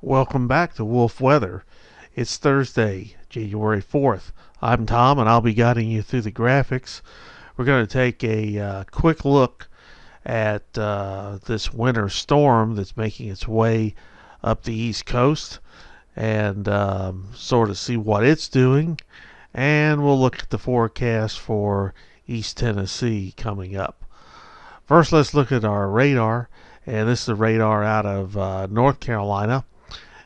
Welcome back to Wolf Weather. It's Thursday, January 4th. I'm Tom, and I'll be guiding you through the graphics. We're going to take a quick look at this winter storm that's making its way up the East Coast and sort of see what it's doing. And we'll look at the forecast for East Tennessee coming up. First, let's look at our radar. And this is the radar out of North Carolina.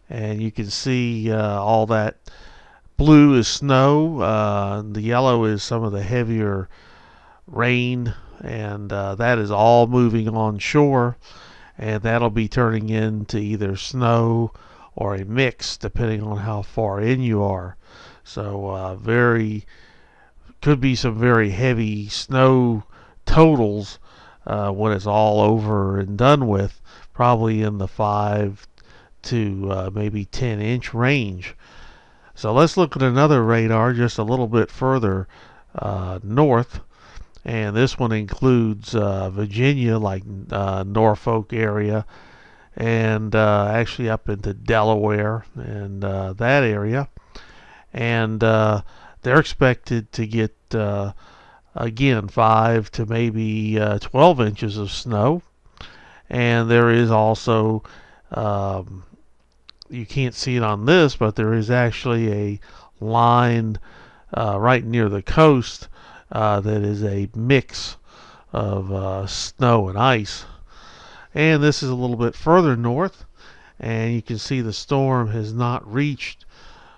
And you can see all that blue is snow. The yellow is some of the heavier rain, and that is all moving on shore, and that'll be turning into either snow or a mix depending on how far in you are. So could be some very heavy snow totals when it's all over and done with, probably in the 5 to maybe 10-inch range. So let's look at another radar just a little bit further north, and this one includes Virginia, like Norfolk area, and actually up into Delaware and that area. And they're expected to get again 5 to maybe 12 inches of snow. And there is also you can't see it on this, but there is actually a line right near the coast that is a mix of snow and ice. And this is a little bit further north, and you can see the storm has not reached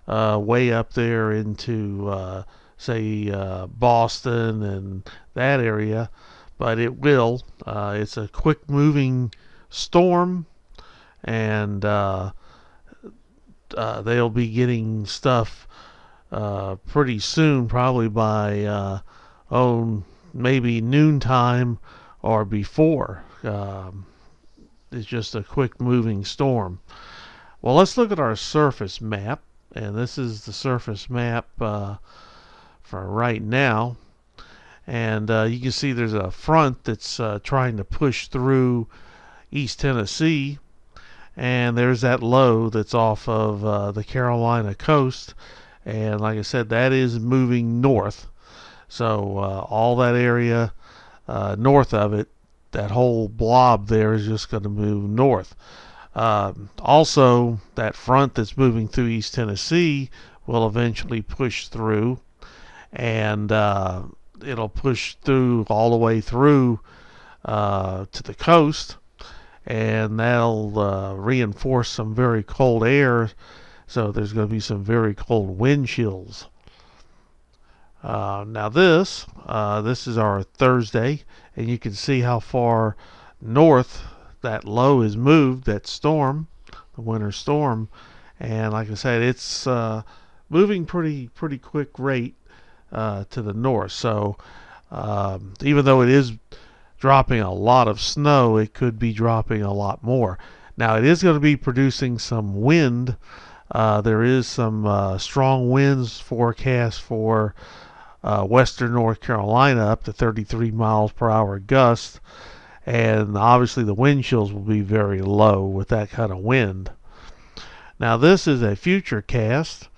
way up there into, say, Boston and that area, but it will. It's a quick moving storm, and they'll be getting stuff pretty soon, probably by maybe noontime or before. It's just a quick moving storm. Well, let's look at our surface map, and this is the surface map for right now. And you can see there's a front that's trying to push through East Tennessee, and there's that low that's off of the Carolina coast, and like I said, that is moving north. So all that area north of it, that whole blob there is just going to move north. Also, that front that's moving through East Tennessee will eventually push through, and it'll push through all the way through to the coast, and that'll reinforce some very cold air, so there's going to be some very cold wind chills. Now this is our Thursday, and you can see how far north that low is moved, that storm, the winter storm, and like I said, it's moving pretty quick rate to the north. So even though it is dropping a lot of snow, it could be dropping a lot more. Now it is going to be producing some wind. There is some strong winds forecast for western North Carolina, up to 33 miles per hour gusts, and obviously the wind chills will be very low with that kind of wind. Now this is a future cast,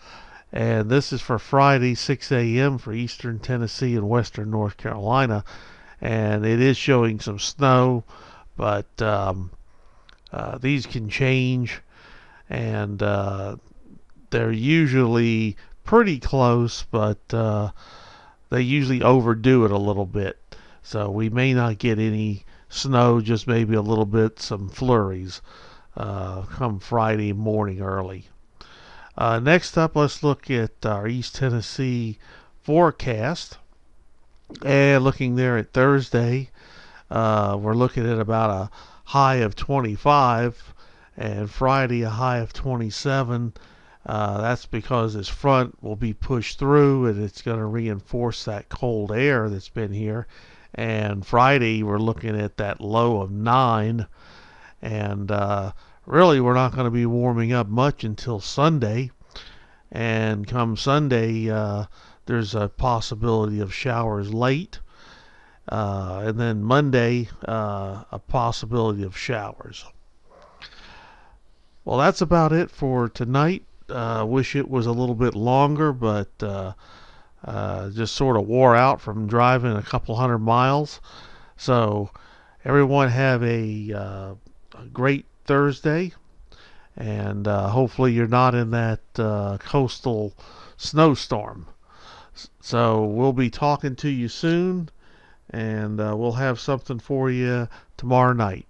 and this is for Friday 6 a.m. for eastern Tennessee and western North Carolina, and it is showing some snow, but these can change, and they're usually pretty close, but they usually overdo it a little bit. So we may not get any snow, just maybe a little bit, some flurries come Friday morning early. Next up, let's look at our East Tennessee forecast. And looking there at Thursday, we're looking at about a high of 25, and Friday a high of 27. That's because this front will be pushed through, and it's going to reinforce that cold air that's been here. And Friday we're looking at that low of 9, and really we're not going to be warming up much until Sunday. And come Sunday, there's a possibility of showers late, and then Monday a possibility of showers. Well, that's about it for tonight. Wish it was a little bit longer, but just sort of wore out from driving a couple hundred miles. So, everyone have a great Thursday, and hopefully you're not in that coastal snowstorm. So, we'll be talking to you soon, and we'll have something for you tomorrow night.